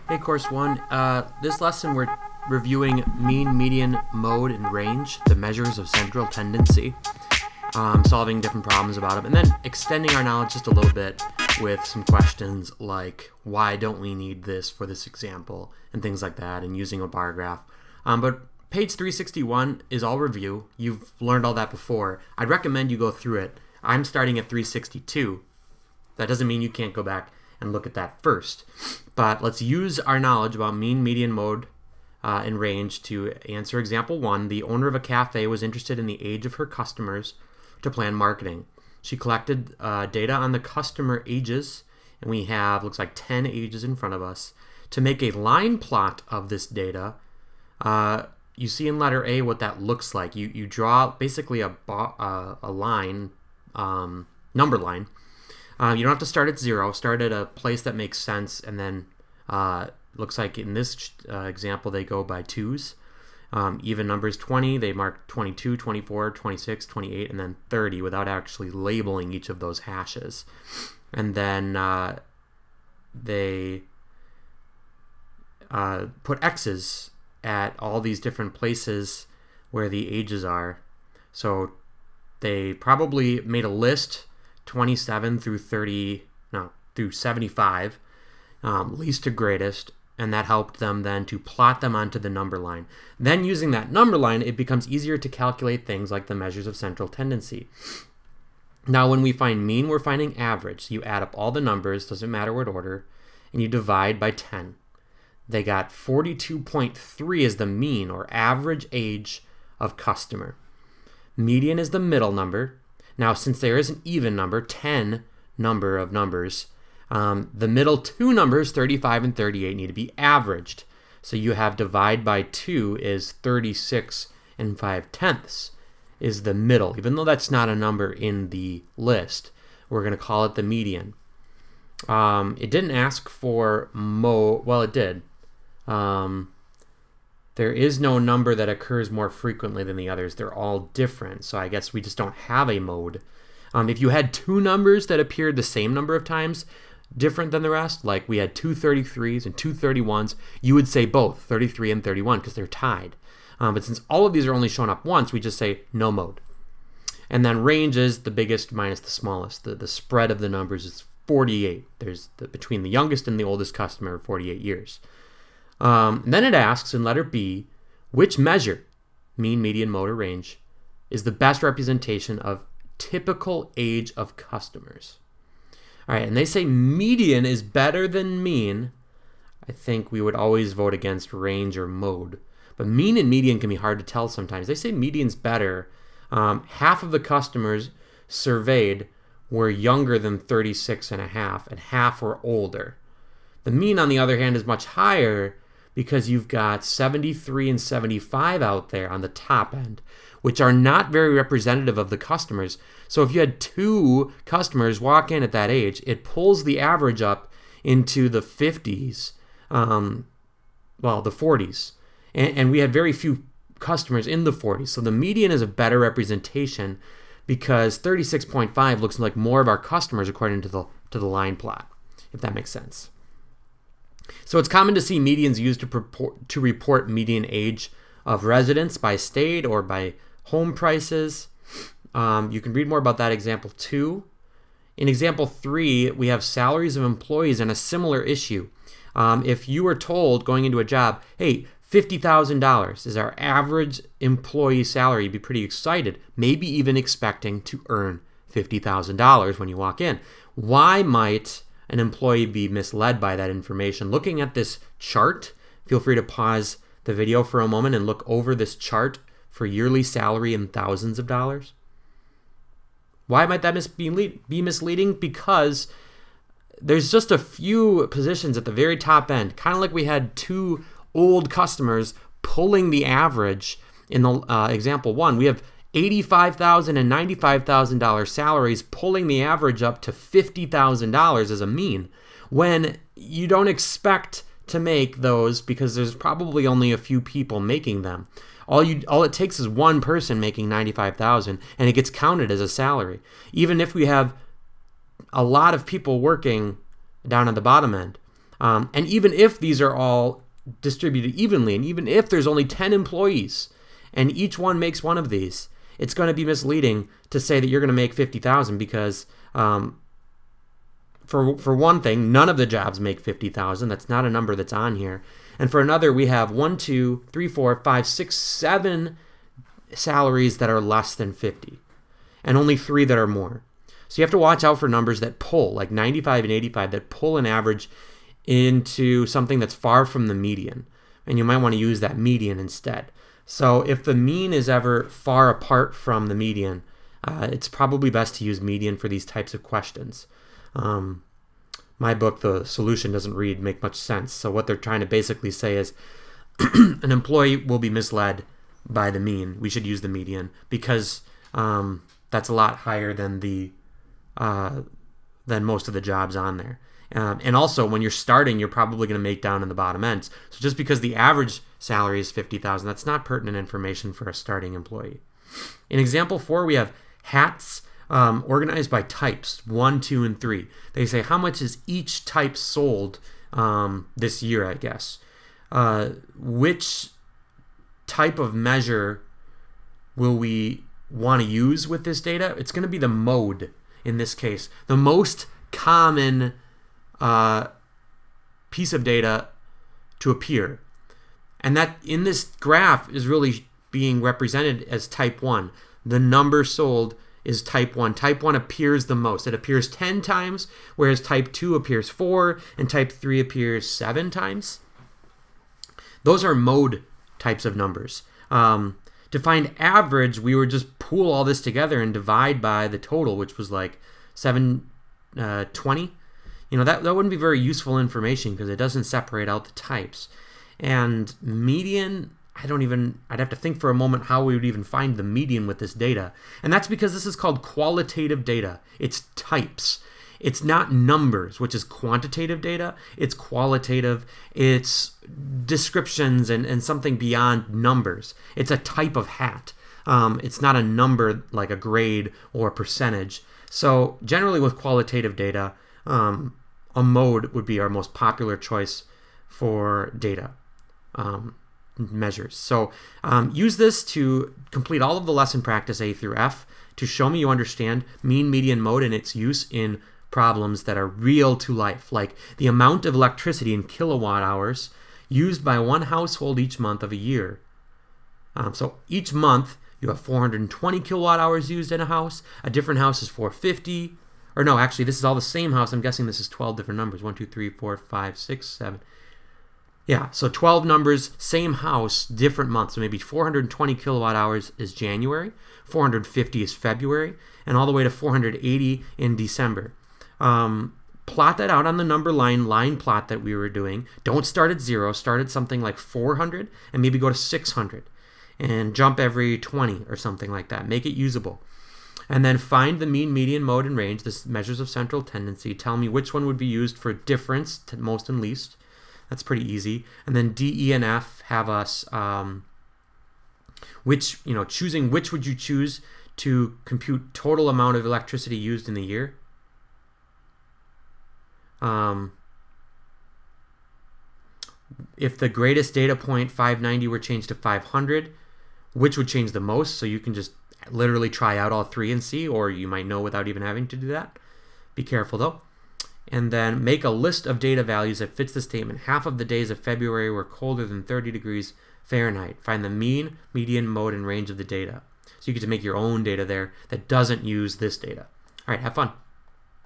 Hey, Course 1. This lesson we're reviewing mean, median, mode, and range, the measures of central tendency, solving different problems about them, and then extending our knowledge just a little bit with some questions like why don't we need this for this example, and things like that, and using a bar graph. But page 361 is all review. You've learned all that before. I'd recommend you go through it. I'm starting at 362. That doesn't mean you can't go back and look at that first. But let's use our knowledge about mean, median, mode, and range to answer example 1. The owner of a cafe was interested in the age of her customers to plan marketing. She collected data on the customer ages, and we have, looks like 10 ages in front of us. To make a line plot of this data, you see in letter A what that looks like. You draw basically a line, number line. You don't have to start at 0. Start at a place that makes sense, and then looks like in this example they go by 2s. Even numbers 20, they mark 22, 24, 26, 28, and then 30 without actually labeling each of those hashes. And then they put X's at all these different places where the ages are. So they probably made a list 27 through 75, least to greatest, and that helped them then to plot them onto the number line. Then using that number line, it becomes easier to calculate things like the measures of central tendency. Now when we find mean, we're finding average. So you add up all the numbers, doesn't matter what order, and you divide by 10. They got 42.3 as the mean, or average age of customer. Median is the middle number. Now, since there is an even number, 10 number of numbers, the middle two numbers, 35 and 38, need to be averaged. So you have divide by 2 is 36 and 5/10 is the middle. Even though that's not a number in the list, we're going to call it the median. It didn't ask for well, it did. There is no number that occurs more frequently than the others. They're all different, so I guess we just don't have a mode. If you had two numbers that appeared the same number of times, different than the rest, like we had two 33s and two 31s, you would say both 33 and 31 because they're tied. But since all of these are only shown up once, we just say no mode. And then range is the biggest minus the smallest. The spread of the numbers is 48. There's between the youngest and the oldest customer, 48 years. Then it asks in letter B, which measure, mean, median, mode, or range, is the best representation of typical age of customers? All right, and they say median is better than mean. I think we would always vote against range or mode. But mean and median can be hard to tell sometimes. They say median's better. Half of the customers surveyed were younger than 36 and a half, and half were older. The mean, on the other hand, is much higher because you've got 73 and 75 out there on the top end, which are not very representative of the customers. So if you had two customers walk in at that age, it pulls the average up into the 50s, the 40s. And we had very few customers in the 40s. So the median is a better representation because 36.5 looks like more of our customers according to the line plot, if that makes sense. So it's common to see medians used to report median age of residents by state or by home prices. You can read more about that example 2. In example 3, we have salaries of employees and a similar issue. If you were told going into a job, hey, $50,000 is our average employee salary, you'd be pretty excited, maybe even expecting to earn $50,000 when you walk in. Why might an employee be misled by that information? Looking at this chart, feel free to pause the video for a moment and look over this chart for yearly salary in thousands of dollars. Why might that be misleading? Because there's just a few positions at the very top end, kind of like we had two old customers pulling the average in the example 1. We have $85,000 and $95,000 salaries pulling the average up to $50,000 as a mean, when you don't expect to make those because there's probably only a few people making them. All it takes is one person making $95,000 and it gets counted as a salary. Even if we have a lot of people working down at the bottom end, And even if these are all distributed evenly, and even if there's only 10 employees and each one makes one of these, it's going to be misleading to say that you're going to make 50,000 because for one thing, none of the jobs make 50,000. That's not a number that's on here. And for another, we have 1, 2, 3, 4, 5, 6, 7 salaries that are less than 50, and only 3 that are more. So you have to watch out for numbers that pull, like 95 and 85, that pull an average into something that's far from the median. And you might want to use that median instead. So if the mean is ever far apart from the median, it's probably best to use median for these types of questions. My book, The Solution Doesn't Make much sense. So what they're trying to basically say is an employee will be misled by the mean. We should use the median because that's a lot higher than than most of the jobs on there. And also, when you're starting, you're probably going to make down in the bottom ends. So just because the average salary is 50,000, that's not pertinent information for a starting employee. In example 4, we have hats organized by types, 1, 2, and 3. They say how much is each type sold this year, I guess. Which type of measure will we want to use with this data? It's going to be the mode in this case. The most common piece of data to appear. And that in this graph is really being represented as type 1. The number sold is type 1. Type 1 appears the most. It appears 10 times, whereas type 2 appears 4, and type 3 appears 7 times. Those are mode types of numbers. To find average, we would just pool all this together and divide by the total, which was like 720. That wouldn't be very useful information because it doesn't separate out the types. And median, I'd have to think for a moment how we would even find the median with this data. And that's because this is called qualitative data. It's types. It's not numbers, which is quantitative data. It's qualitative. It's descriptions and something beyond numbers. It's a type of hat. It's not a number like a grade or a percentage. So generally with qualitative data, a mode would be our most popular choice for data measures. So use this to complete all of the lesson practice A through F to show me you understand mean, median, mode and its use in problems that are real to life, like the amount of electricity in kilowatt hours used by one household each month of a year. So each month you have 420 kilowatt hours used in a house. A different house is 450. Or no, actually, this is all the same house. I'm guessing this is 12 different numbers. 1, 2, 3, 4, 5, 6, 7. Yeah, so 12 numbers, same house, different months. So maybe 420 kilowatt hours is January, 450 is February, and all the way to 480 in December. Plot that out on the number line plot that we were doing. Don't start at 0. Start at something like 400 and maybe go to 600. And jump every 20 or something like that. Make it usable. And then find the mean, median, mode, and range, the measures of central tendency. Tell me which one would be used for difference to most and least. That's pretty easy. And then D, E, and F have us choosing which would you choose to compute total amount of electricity used in the year. If the greatest data point 590 were changed to 500, which would change the most? So you can just literally try out all 3 and see, or you might know without even having to do that. Be careful though. And then make a list of data values that fits the statement. Half of the days of February were colder than 30 degrees Fahrenheit. Find the mean, median, mode, and range of the data. So you get to make your own data there that doesn't use this data. All right, have fun.